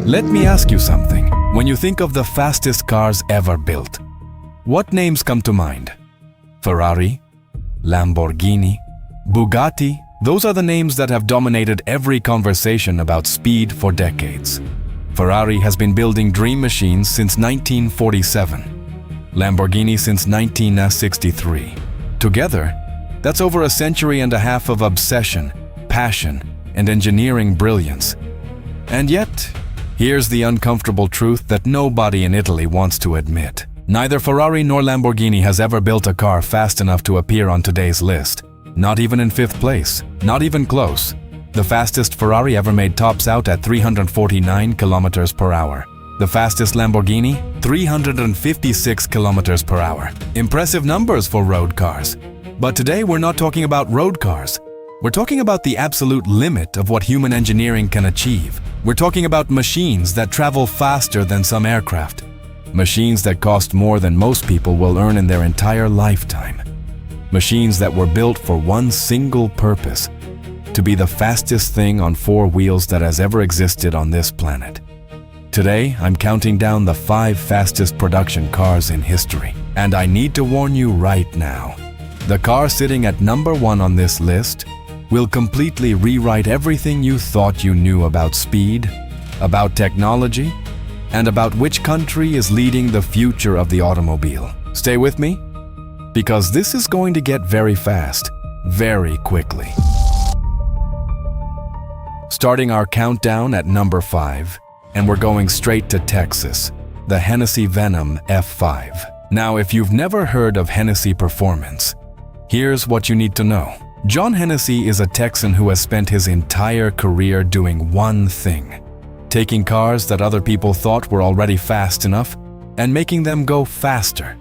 Let me ask you something. When you think of the fastest cars ever built, what names come to mind? Ferrari, Lamborghini, Bugatti. Those are the names that have dominated every conversation about speed for decades. Ferrari has been building dream machines since 1947. Lamborghini since 1963. Together, that's over a century and a half of obsession, passion, and engineering brilliance. And yet, here's the uncomfortable truth that nobody in Italy wants to admit. Neither Ferrari nor Lamborghini has ever built a car fast enough to appear on today's list. Not even in fifth place. Not even close. The fastest Ferrari ever made tops out at 349 kilometers per hour. The fastest Lamborghini, 356 kilometers per hour. Impressive numbers for road cars. But today we're not talking about road cars. We're talking about the absolute limit of what human engineering can achieve. We're talking about machines that travel faster than some aircraft. Machines that cost more than most people will earn in their entire lifetime. Machines that were built for one single purpose: to be the fastest thing on four wheels that has ever existed on this planet. Today, I'm counting down the 5 fastest production cars in history. And I need to warn you right now. The car sitting at number 1 on this list will completely rewrite everything you thought you knew about speed, about technology, and about which country is leading the future of the automobile. Stay with me, because this is going to get very fast, very quickly. Starting our countdown at number 5, and we're going straight to Texas, the Hennessey Venom F5. Now, if you've never heard of Hennessey performance, here's what you need to know. John Hennessey is a Texan who has spent his entire career doing one thing: taking cars that other people thought were already fast enough and making them go faster.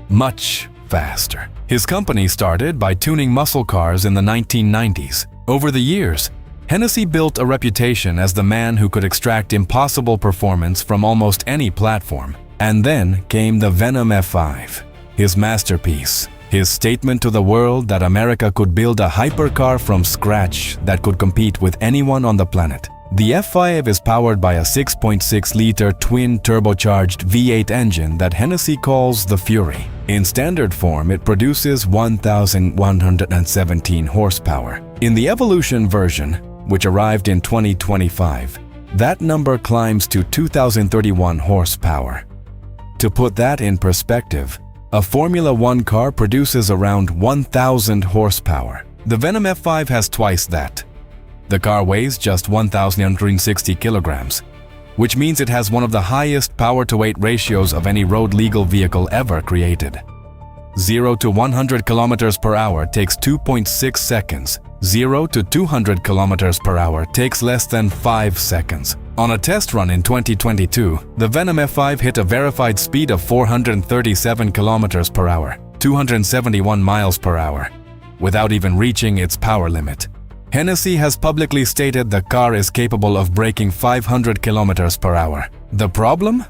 Much faster. His company started by tuning muscle cars in the 1990s. Over the years, Hennessey built a reputation as the man who could extract impossible performance from almost any platform. And then came the Venom F5, his masterpiece. His statement to the world that America could build a hypercar from scratch that could compete with anyone on the planet. The F5 is powered by a 6.6-liter twin turbocharged V8 engine that Hennessey calls the Fury. In standard form, it produces 1,117 horsepower. In the Evolution version, which arrived in 2025, that number climbs to 2,031 horsepower. To put that in perspective, a Formula One car produces around 1,000 horsepower. The Venom F5 has twice that. The car weighs just 1,160 kilograms, which means it has one of the highest power-to-weight ratios of any road-legal vehicle ever created. 0 to 100 kilometers per hour takes 2.6 seconds. 0 to 200 kilometers per hour takes less than 5 seconds. On a test run in 2022, the Venom F5 hit a verified speed of 437 kilometers per hour, 271 miles per hour, without even reaching its power limit. Hennessey has publicly stated the car is capable of braking 500 kilometers per hour. The problem?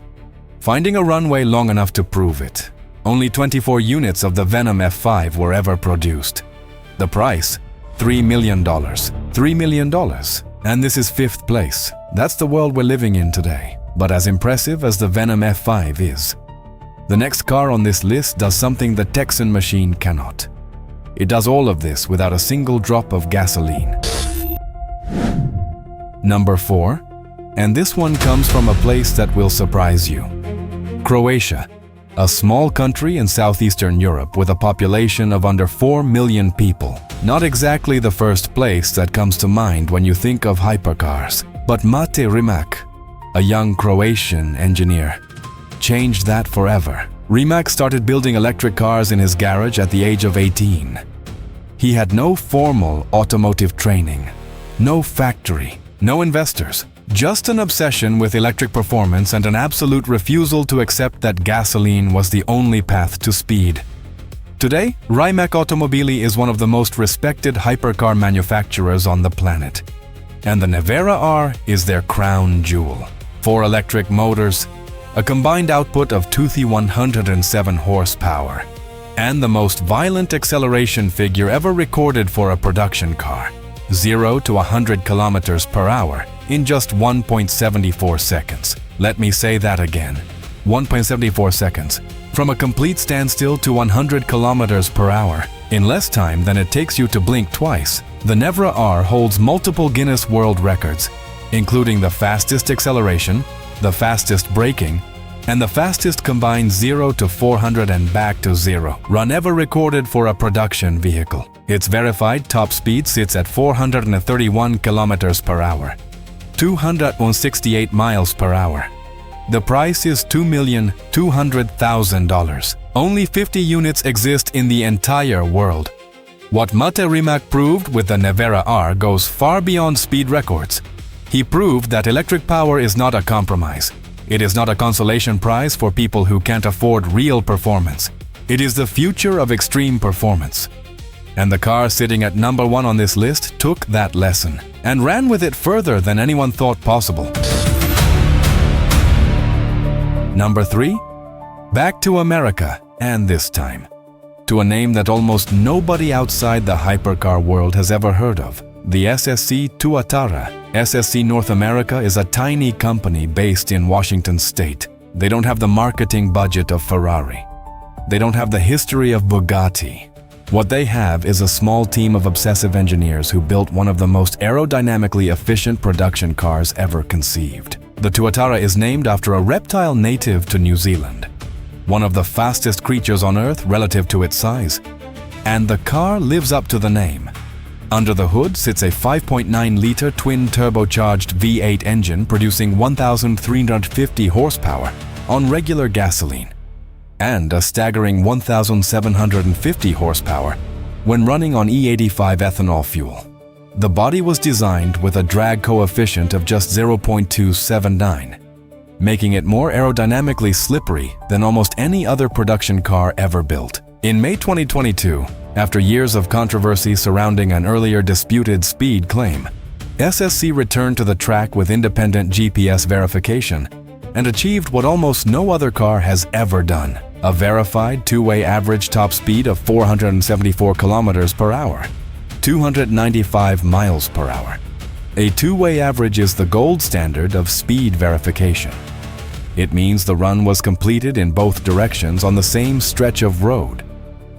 Finding a runway long enough to prove it. Only 24 units of the Venom F5 were ever produced. The price? $3 million. $3 million. And this is 5th place. That's the world we're living in today. But as impressive as the Venom F5 is, the next car on this list does something the Texan machine cannot. It does all of this without a single drop of gasoline. Number 4, and this one comes from a place that will surprise you. Croatia, a small country in southeastern Europe with a population of under 4 million people. Not exactly the first place that comes to mind when you think of hypercars. But Mate Rimac, a young Croatian engineer, changed that forever. Rimac started building electric cars in his garage at the age of 18. He had no formal automotive training, no factory, no investors, just an obsession with electric performance and an absolute refusal to accept that gasoline was the only path to speed. Today, Rimac Automobili is one of the most respected hypercar manufacturers on the planet. And the Nevera R is their crown jewel. 4 electric motors, a combined output of 2,107 horsepower, and the most violent acceleration figure ever recorded for a production car, 0 to 100 kilometers per hour, in just 1.74 seconds. Let me say that again. 1.74 seconds. From a complete standstill to 100 kilometers per hour. In less time than it takes you to blink twice, the Nevera R holds multiple Guinness World Records, including the fastest acceleration, the fastest braking, and the fastest combined 0 to 400 and back to 0 run ever recorded for a production vehicle. Its verified top speed sits at 431 kilometers per hour, 268 miles per hour. The price is $2,200,000. Only 50 units exist in the entire world. What Mate Rimac proved with the Nevera R goes far beyond speed records. He proved that electric power is not a compromise. It is not a consolation prize for people who can't afford real performance. It is the future of extreme performance. And the car sitting at number 1 on this list took that lesson and ran with it further than anyone thought possible. Number 3. Back to America, and this time to a name that almost nobody outside the hypercar world has ever heard of. The SSC Tuatara. SSC North America is a tiny company based in Washington State. They don't have the marketing budget of Ferrari. They don't have the history of Bugatti. What they have is a small team of obsessive engineers who built one of the most aerodynamically efficient production cars ever conceived. The Tuatara is named after a reptile native to New Zealand, one of the fastest creatures on Earth relative to its size. And the car lives up to the name. Under the hood sits a 5.9-liter twin-turbocharged V8 engine producing 1,350 horsepower on regular gasoline, and a staggering 1,750 horsepower when running on E85 ethanol fuel. The body was designed with a drag coefficient of just 0.279, making it more aerodynamically slippery than almost any other production car ever built. In May 2022, after years of controversy surrounding an earlier disputed speed claim, SSC returned to the track with independent GPS verification and achieved what almost no other car has ever done: a verified two-way average top speed of 474 kilometers per hour, 295 miles per hour. A two-way average is the gold standard of speed verification. It means the run was completed in both directions on the same stretch of road,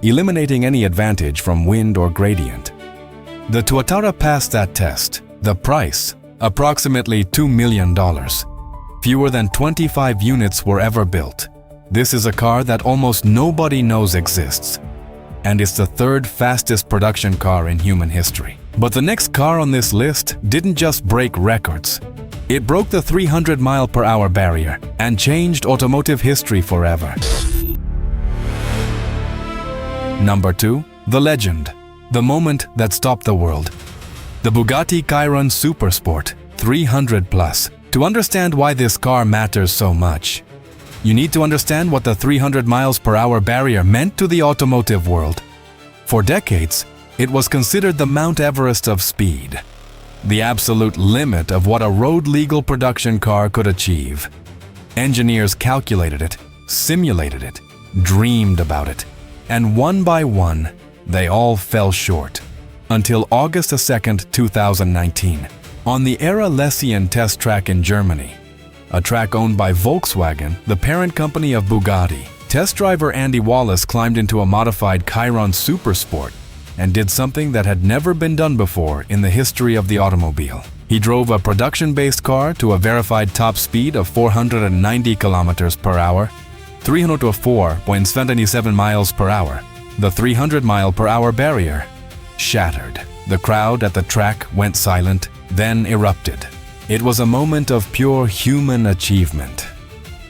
eliminating any advantage from wind or gradient. The Tuatara passed that test. The price, approximately $2 million. Fewer than 25 units were ever built. This is a car that almost nobody knows exists, and it's the third fastest production car in human history. But the next car on this list didn't just break records. It broke the 300-mile-per-hour barrier and changed automotive history forever. Number 2. The legend. The moment that stopped the world. The Bugatti Chiron Super Sport 300 Plus. To understand why this car matters so much, you need to understand what the 300 miles per hour barrier meant to the automotive world. For decades, it was considered the Mount Everest of speed, the absolute limit of what a road-legal production car could achieve. Engineers calculated it, simulated it, dreamed about it, and one by one, they all fell short. Until August 2nd, 2019, on the Era-Lessien test track in Germany, a track owned by Volkswagen, the parent company of Bugatti, test driver Andy Wallace climbed into a modified Chiron Super Sport and did something that had never been done before in the history of the automobile. He drove a production-based car to a verified top speed of 490 kilometers per hour, 304.77 miles per hour. The 300-mile-per-hour barrier shattered. The crowd at the track went silent, then erupted. It was a moment of pure human achievement.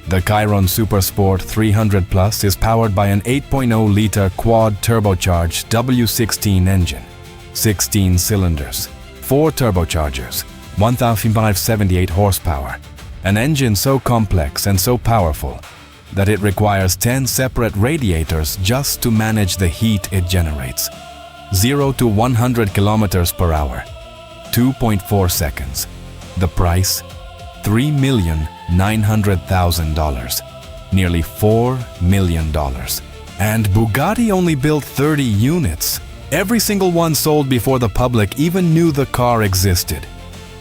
The Chiron Super Sport 300 Plus is powered by an 8.0-liter quad-turbocharged W16 engine, 16 cylinders, 4 turbochargers, 1,578 horsepower, an engine so complex and so powerful that it requires 10 separate radiators just to manage the heat it generates. 0 to 100 kilometers per hour, 2.4 seconds. The price, $3,900,000, nearly $4 million. And Bugatti only built 30 units. Every single one sold before the public even knew the car existed.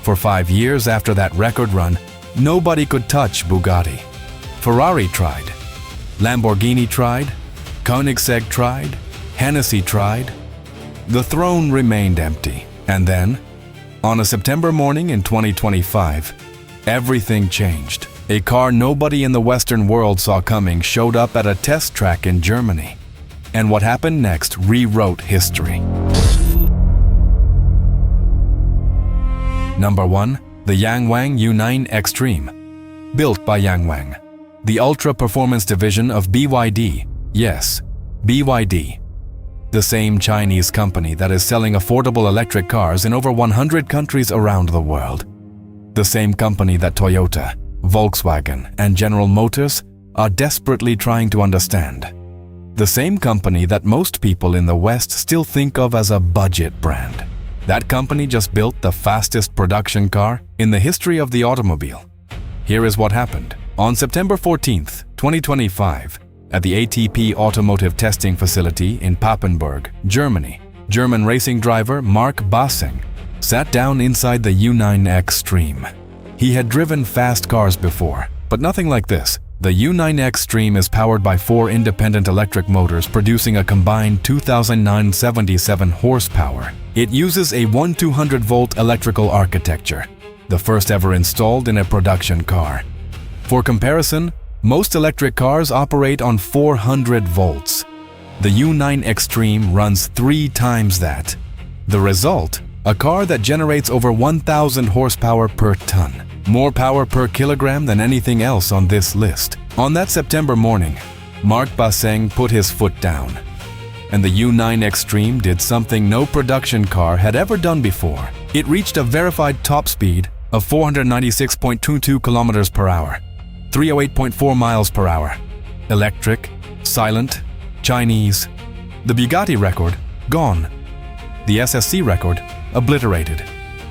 For 5 years after that record run, nobody could touch Bugatti. Ferrari tried, Lamborghini tried, Koenigsegg tried, Hennessey tried. The throne remained empty. And then, on a September morning in 2025, everything changed. A car nobody in the Western world saw coming showed up at a test track in Germany. And what happened next rewrote history. Number 1. The Yangwang U9 Xtreme. Built by Yangwang, the ultra-performance division of BYD. Yes, BYD. The same Chinese company that is selling affordable electric cars in over 100 countries around the world. The same company that Toyota, Volkswagen, and General Motors are desperately trying to understand. The same company that most people in the West still think of as a budget brand. That company just built the fastest production car in the history of the automobile. Here is what happened. On September 14th, 2025, at the ATP Automotive Testing Facility in Papenburg, Germany, German racing driver Marc Basing sat down inside the U9 Xtreme. He had driven fast cars before, but nothing like this. The U9 Xtreme is powered by 4 independent electric motors producing a combined 2,977 horsepower. It uses a 1200-volt electrical architecture, the first ever installed in a production car. For comparison, most electric cars operate on 400 volts. The U9 Xtreme runs 3 times that. The result? A car that generates over 1,000 horsepower per ton. More power per kilogram than anything else on this list. On that September morning, Marc Basing put his foot down. And the U9 Xtreme did something no production car had ever done before. It reached a verified top speed of 496.22 kilometers per hour, 308.4 miles per hour. Electric, silent, Chinese. The Bugatti record, gone. The SSC record, obliterated.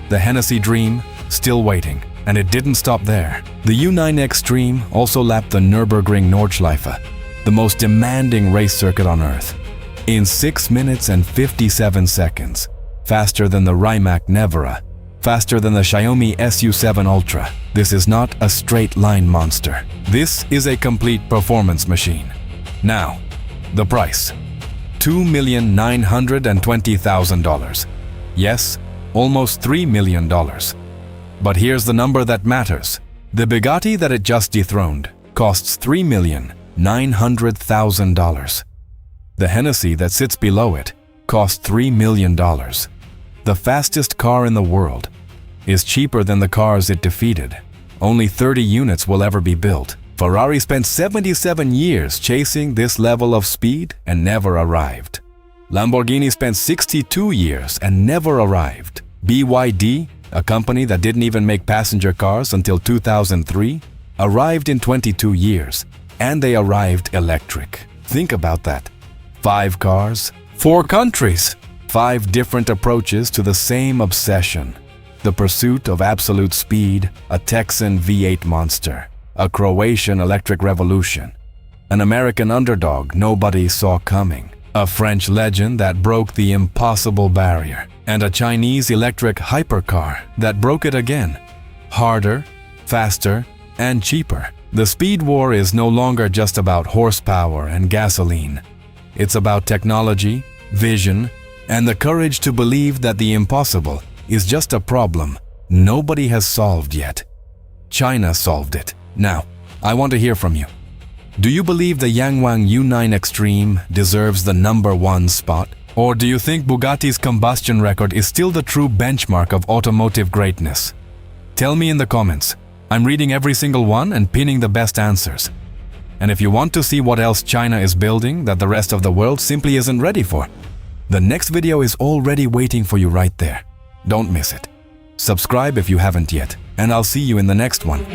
The Hennessey dream, still waiting. And it didn't stop there. The U9 Xtreme also lapped the Nürburgring Nordschleife, the most demanding race circuit on Earth, in 6 minutes and 57 seconds, faster than the Rimac Nevera, faster than the Xiaomi SU7 Ultra. This is not a straight-line monster. This is a complete performance machine. Now, the price. $2,920,000. Yes, almost $3 million. But here's the number that matters. The Bugatti that it just dethroned costs $3,900,000. The Hennessey that sits below it costs $3 million. The fastest car in the world is cheaper than the cars it defeated. Only 30 units will ever be built. Ferrari spent 77 years chasing this level of speed and never arrived. Lamborghini spent 62 years and never arrived. BYD, a company that didn't even make passenger cars until 2003, arrived in 22 years, and they arrived electric. Think about that. 5 cars, 4 countries, 5 different approaches to the same obsession. The pursuit of absolute speed, a Texan V8 monster, a Croatian electric revolution, an American underdog nobody saw coming, a French legend that broke the impossible barrier, and a Chinese electric hypercar that broke it again. Harder, faster, and cheaper. The speed war is no longer just about horsepower and gasoline. It's about technology, vision, and the courage to believe that the impossible is just a problem nobody has solved yet. China solved it. Now, I want to hear from you. Do you believe the Yangwang U9 Xtreme deserves the #1 spot? Or do you think Bugatti's combustion record is still the true benchmark of automotive greatness? Tell me in the comments. I'm reading every single one and pinning the best answers. And if you want to see what else China is building that the rest of the world simply isn't ready for, the next video is already waiting for you right there. Don't miss it. Subscribe if you haven't yet, and I'll see you in the next one.